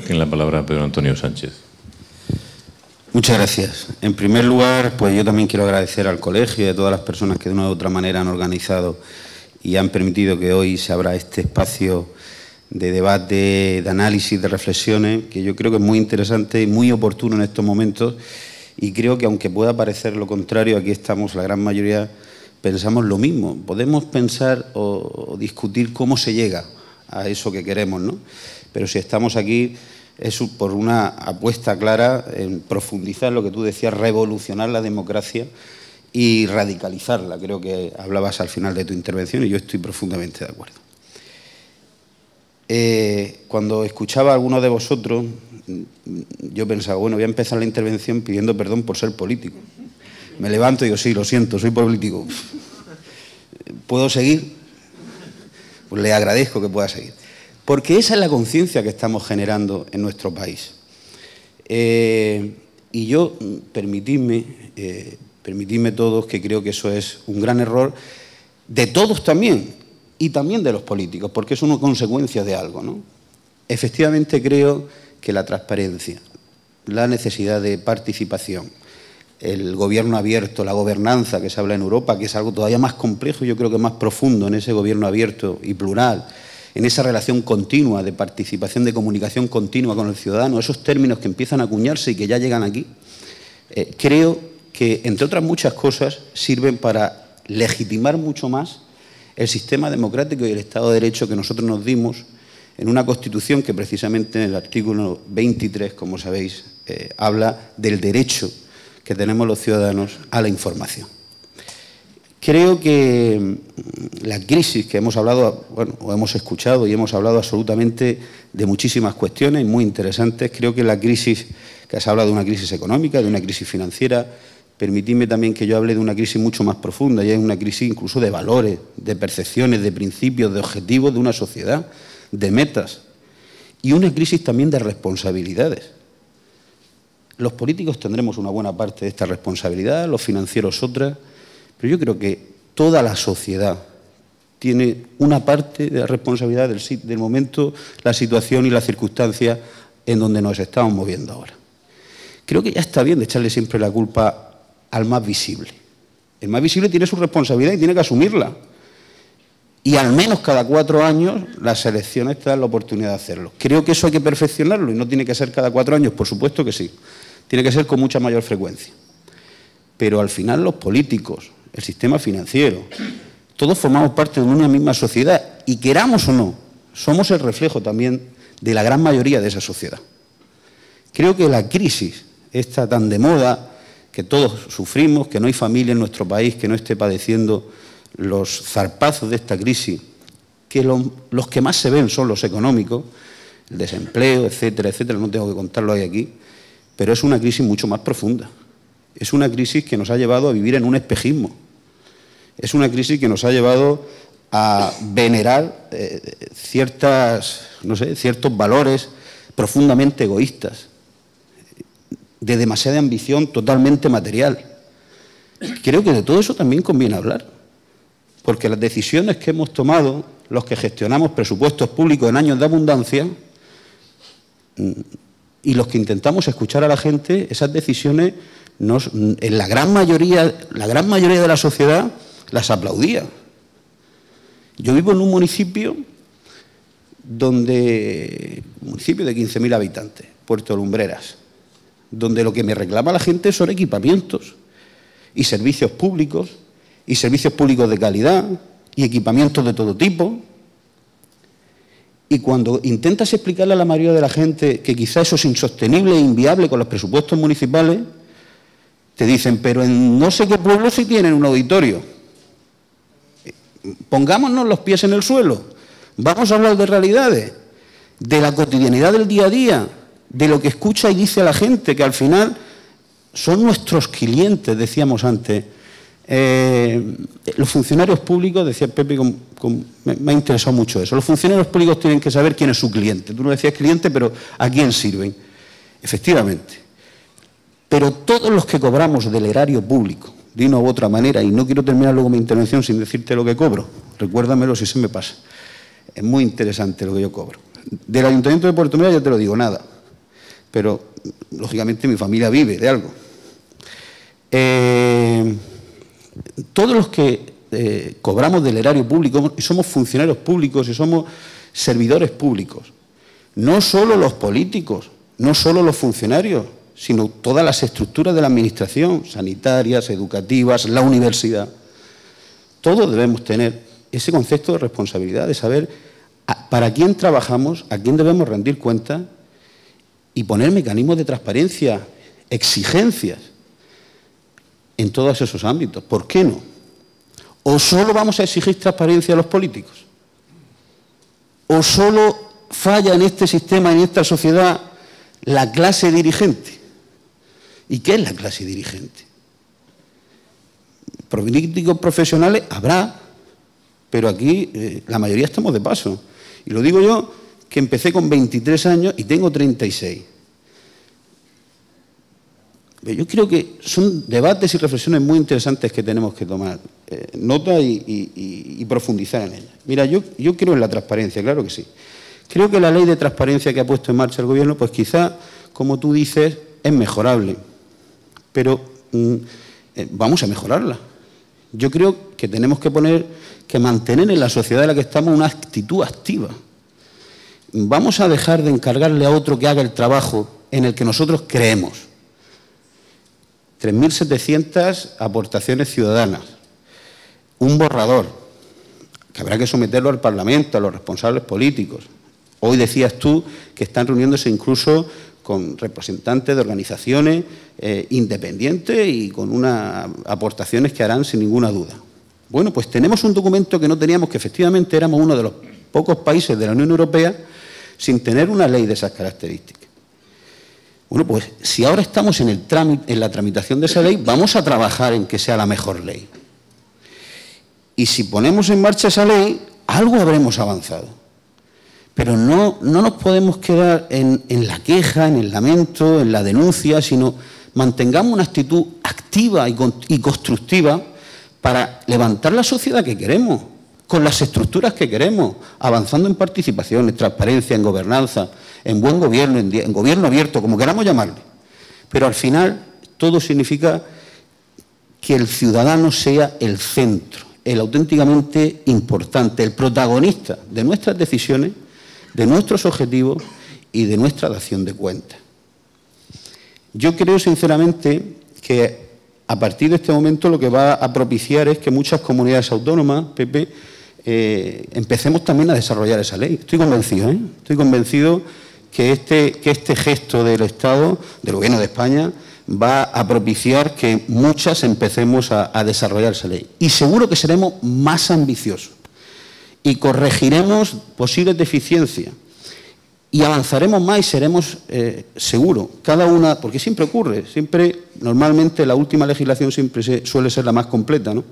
Tiene la palabra Pedro Antonio Sánchez. Muchas gracias. En primer lugar, pues yo también quiero agradecer al colegio y a todas las personas que de una u otra manera han organizado y han permitido que hoy se abra este espacio de debate, de análisis, de reflexiones, que yo creo que es muy interesante y muy oportuno en estos momentos. Y creo que, aunque pueda parecer lo contrario, aquí estamos, la gran mayoría, pensamos lo mismo. Podemos pensar o discutir cómo se llega a eso que queremos, ¿no? Pero si estamos aquí es por una apuesta clara en profundizar lo que tú decías, revolucionar la democracia y radicalizarla. Creo que hablabas al final de tu intervención y yo estoy profundamente de acuerdo. Cuando escuchaba a algunos de vosotros, yo pensaba, bueno, voy a empezar la intervención pidiendo perdón por ser político. Me levanto y digo, sí, lo siento, soy político. ¿Puedo seguir? Pues le agradezco que pueda seguir. Porque esa es la conciencia que estamos generando en nuestro país. Y yo, permitidme todos, que creo que eso es un gran error de todos también, y también de los políticos, porque es una consecuencia de algo, ¿no? Efectivamente creo que la transparencia, la necesidad de participación, el gobierno abierto, la gobernanza que se habla en Europa, que es algo todavía más complejo, yo creo que más profundo en ese gobierno abierto y plural, en esa relación continua de participación, de comunicación continua con el ciudadano, esos términos que empiezan a acuñarse y que ya llegan aquí, creo que, entre otras muchas cosas, sirven para legitimar mucho más el sistema democrático y el Estado de Derecho que nosotros nos dimos en una Constitución que precisamente en el artículo 23, como sabéis, habla del derecho que tenemos los ciudadanos a la información. Creo que la crisis que hemos hablado, bueno, o hemos escuchado y hemos hablado absolutamente de muchísimas cuestiones muy interesantes. Creo que la crisis, que has hablado de una crisis económica, de una crisis financiera, permitidme también que yo hable de una crisis mucho más profunda, y es una crisis incluso de valores, de percepciones, de principios, de objetivos de una sociedad, de metas, y una crisis también de responsabilidades. Los políticos tendremos una buena parte de esta responsabilidad, los financieros otra, pero yo creo que toda la sociedad tiene una parte de la responsabilidad del momento, la situación y la circunstancia en donde nos estamos moviendo ahora. Creo que ya está bien de echarle siempre la culpa al más visible. El más visible tiene su responsabilidad y tiene que asumirla. Y al menos cada 4 años las elecciones te dan la oportunidad de hacerlo. Creo que eso hay que perfeccionarlo y no tiene que ser cada 4 años, por supuesto que sí. Tiene que ser con mucha mayor frecuencia. Pero al final los políticos, el sistema financiero, todos formamos parte de una misma sociedad y, queramos o no, somos el reflejo también de la gran mayoría de esa sociedad. Creo que la crisis está tan de moda, que todos sufrimos, que no hay familia en nuestro país que no esté padeciendo los zarpazos de esta crisis, que los que más se ven son los económicos, el desempleo, etcétera, etcétera, no tengo que contarlo ahí aquí, pero es una crisis mucho más profunda. Es una crisis que nos ha llevado a vivir en un espejismo. Es una crisis que nos ha llevado a venerar ciertos valores profundamente egoístas, de demasiada ambición totalmente material. Creo que de todo eso también conviene hablar, porque las decisiones que hemos tomado, los que gestionamos presupuestos públicos en años de abundancia, y los que intentamos escuchar a la gente, esas decisiones, en la gran mayoría de la sociedad las aplaudía. Yo vivo en un municipio de 15.000 habitantes, Puerto Lumbreras, donde lo que me reclama la gente son equipamientos y servicios públicos de calidad y equipamientos de todo tipo. Y cuando intentas explicarle a la mayoría de la gente que quizá eso es insostenible e inviable con los presupuestos municipales, te dicen, pero en no sé qué pueblo sí tienen un auditorio. Pongámonos los pies en el suelo. Vamos a hablar de realidades, de la cotidianidad del día a día, de lo que escucha y dice la gente, que al final son nuestros clientes, decíamos antes. Los funcionarios públicos, decía Pepe, me ha interesado mucho eso, los funcionarios públicos tienen que saber quién es su cliente. Tú no decías cliente, pero ¿a quién sirven? Efectivamente. Pero todos los que cobramos del erario público, de una u otra manera, y no quiero terminar luego mi intervención sin decirte lo que cobro, recuérdamelo si se me pasa, es muy interesante lo que yo cobro. Del Ayuntamiento de Puerto Mira ya te lo digo, nada. pero lógicamente mi familia vive de algo. Todos los que cobramos del erario público y somos funcionarios públicos y somos servidores públicos, no solo los políticos, no solo los funcionarios, sino todas las estructuras de la administración, sanitarias, educativas, la universidad. Todos debemos tener ese concepto de responsabilidad, de saber para quién trabajamos, a quién debemos rendir cuentas y poner mecanismos de transparencia, exigencias en todos esos ámbitos. ¿Por qué no? ¿O solo vamos a exigir transparencia a los políticos? ¿O solo falla en este sistema, en esta sociedad, la clase dirigente? ¿Y qué es la clase dirigente? Políticos profesionales habrá, pero aquí la mayoría estamos de paso. Y lo digo yo, que empecé con 23 años y tengo 36. Yo creo que son debates y reflexiones muy interesantes que tenemos que tomar nota y profundizar en ellas. Mira, yo creo en la transparencia, claro que sí. Creo que la ley de transparencia que ha puesto en marcha el Gobierno, pues quizá, como tú dices, es mejorable. Pero vamos a mejorarla. Yo creo que tenemos que mantener en la sociedad en la que estamos una actitud activa. Vamos a dejar de encargarle a otro que haga el trabajo en el que nosotros creemos. 3.700 aportaciones ciudadanas, un borrador, que habrá que someterlo al Parlamento, a los responsables políticos. Hoy decías tú que están reuniéndose incluso con representantes de organizaciones independientes y con unas aportaciones que harán sin ninguna duda. Bueno, pues tenemos un documento que no teníamos, que efectivamente éramos uno de los pocos países de la Unión Europea sin tener una ley de esas características. Bueno, pues si ahora estamos en la tramitación de esa ley, vamos a trabajar en que sea la mejor ley. Y si ponemos en marcha esa ley, algo habremos avanzado. Pero no nos podemos quedar en la queja, en el lamento, en la denuncia, sino mantengamos una actitud activa y constructiva para levantar la sociedad que queremos, con las estructuras que queremos, avanzando en participación, en transparencia, en gobernanza, en buen gobierno, en gobierno abierto, como queramos llamarle. Pero al final todo significa que el ciudadano sea el centro, el auténticamente importante, el protagonista de nuestras decisiones, de nuestros objetivos y de nuestra dación de cuentas. Yo creo sinceramente que a partir de este momento lo que va a propiciar es que muchas comunidades autónomas, Pepe, empecemos también a desarrollar esa ley. Estoy convencido, Estoy convencido que este gesto del Estado, del Gobierno de España, va a propiciar que muchas empecemos a desarrollar esa ley. Y seguro que seremos más ambiciosos y corregiremos posibles deficiencias y avanzaremos más y seremos seguros. Cada una, porque siempre ocurre, normalmente la última legislación siempre suele ser la más completa, ¿no?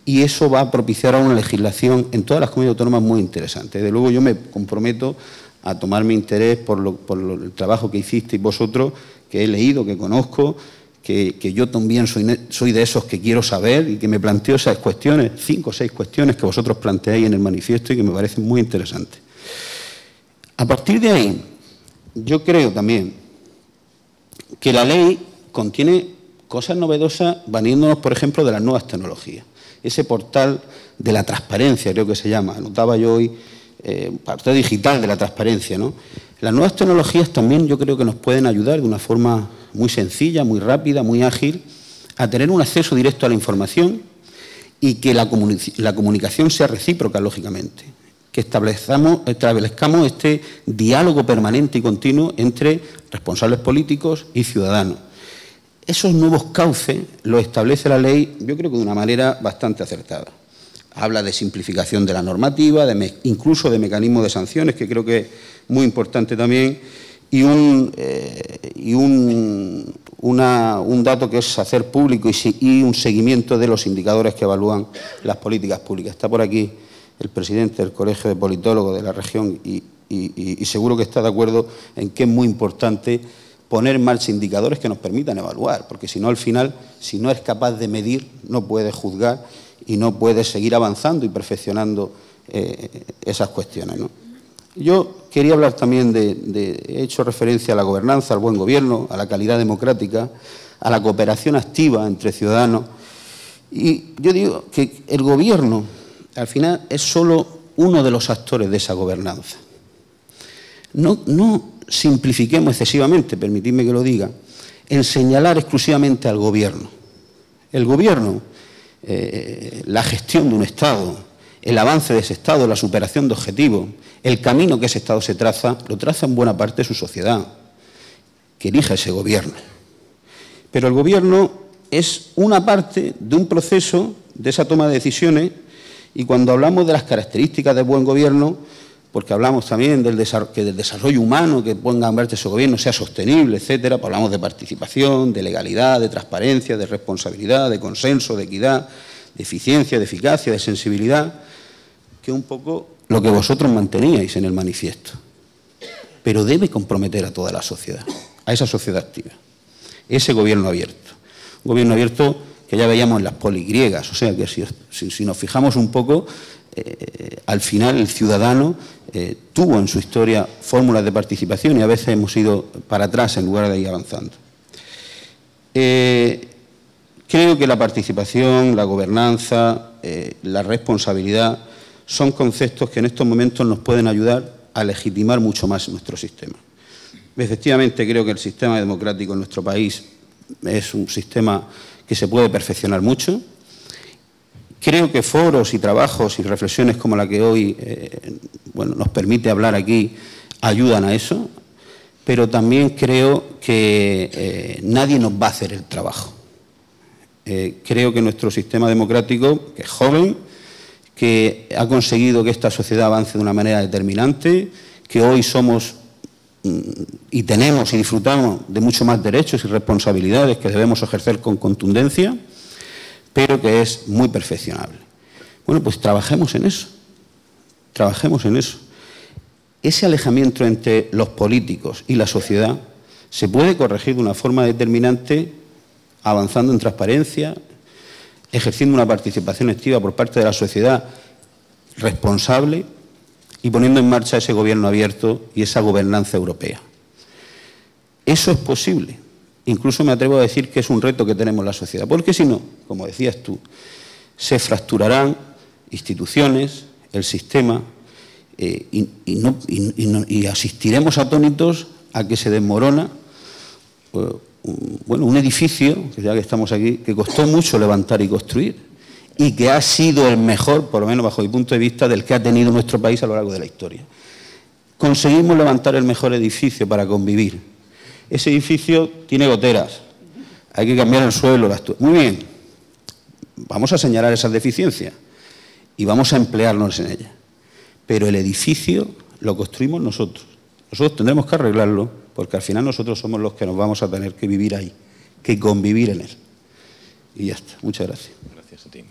Y eso va a propiciar a una legislación en todas las comunidades autónomas muy interesante. Desde luego yo me comprometo a tomar mi interés por el trabajo que hicisteis vosotros, que he leído, que conozco, que yo también soy de esos que quiero saber y que me planteo esas cuestiones, 5 o 6 cuestiones que vosotros planteáis en el manifiesto y que me parecen muy interesantes. A partir de ahí, yo creo también que la ley contiene cosas novedosas valiéndonos, por ejemplo, de las nuevas tecnologías. Ese portal de la transparencia, creo que se llama, anotaba yo hoy, portal digital de la transparencia, ¿no? Las nuevas tecnologías también yo creo que nos pueden ayudar de una forma muy sencilla, muy rápida, muy ágil, a tener un acceso directo a la información y que la comunicación sea recíproca, lógicamente. Que establezcamos este diálogo permanente y continuo entre responsables políticos y ciudadanos. Esos nuevos cauces los establece la ley, yo creo que de una manera bastante acertada. Habla de simplificación de la normativa, incluso de mecanismos de sanciones, que creo que es muy importante también, y un dato que es hacer público y un seguimiento de los indicadores que evalúan las políticas públicas. Está por aquí el presidente del Colegio de Politólogos de la región y seguro que está de acuerdo en que es muy importante poner en marcha indicadores que nos permitan evaluar, porque si no, al final, si no eres capaz de medir, no puedes juzgar y no puedes seguir avanzando y perfeccionando esas cuestiones, ¿no? Yo quería hablar también he hecho referencia a la gobernanza, al buen gobierno, a la calidad democrática, a la cooperación activa entre ciudadanos. Y yo digo que el gobierno, al final, es solo uno de los actores de esa gobernanza. No simplifiquemos excesivamente, permitidme que lo diga, en señalar exclusivamente al gobierno. El gobierno, la gestión de un Estado, el avance de ese Estado, la superación de objetivos, el camino que ese Estado se traza, lo traza en buena parte su sociedad, que elige ese gobierno. Pero el gobierno es una parte de un proceso de esa toma de decisiones, y cuando hablamos de las características del buen gobierno, porque hablamos también del desarrollo humano que ponga en marcha ese gobierno sea sostenible, etcétera, pues hablamos de participación, de legalidad, de transparencia, de responsabilidad, de consenso, de equidad, de eficiencia, de eficacia, de sensibilidad, que es un poco lo que vosotros manteníais en el manifiesto. Pero debe comprometer a toda la sociedad, a esa sociedad activa, ese gobierno abierto. Un gobierno abierto que ya veíamos en las poligriegas, o sea que si nos fijamos un poco, al final el ciudadano tuvo en su historia fórmulas de participación y a veces hemos ido para atrás en lugar de ir avanzando. Creo que la participación, la gobernanza, la responsabilidad son conceptos que en estos momentos nos pueden ayudar a legitimar mucho más nuestro sistema. Efectivamente, creo que el sistema democrático en nuestro país es un sistema que se puede perfeccionar mucho. Creo que foros y trabajos y reflexiones como la que hoy nos permite hablar aquí ayudan a eso, pero también creo que nadie nos va a hacer el trabajo. Creo que nuestro sistema democrático, que es joven, que ha conseguido que esta sociedad avance de una manera determinante, que hoy somos y tenemos y disfrutamos de mucho más derechos y responsabilidades que debemos ejercer con contundencia, pero que es muy perfeccionable. Bueno, pues trabajemos en eso, trabajemos en eso. Ese alejamiento entre los políticos y la sociedad se puede corregir de una forma determinante avanzando en transparencia, ejerciendo una participación activa por parte de la sociedad responsable y poniendo en marcha ese gobierno abierto y esa gobernanza europea. Eso es posible. Incluso me atrevo a decir que es un reto que tenemos la sociedad, porque si no, como decías tú, se fracturarán instituciones, el sistema, y asistiremos atónitos a que se desmorona un edificio, que ya que estamos aquí, que costó mucho levantar y construir, y que ha sido el mejor, por lo menos bajo mi punto de vista, del que ha tenido nuestro país a lo largo de la historia. Conseguimos levantar el mejor edificio para convivir. Ese edificio tiene goteras, hay que cambiar el suelo. Muy bien, vamos a señalar esas deficiencias y vamos a emplearnos en ellas. Pero el edificio lo construimos nosotros. Nosotros tendremos que arreglarlo porque al final nosotros somos los que nos vamos a tener que vivir ahí, que convivir en él. Y ya está. Muchas gracias. Gracias a ti.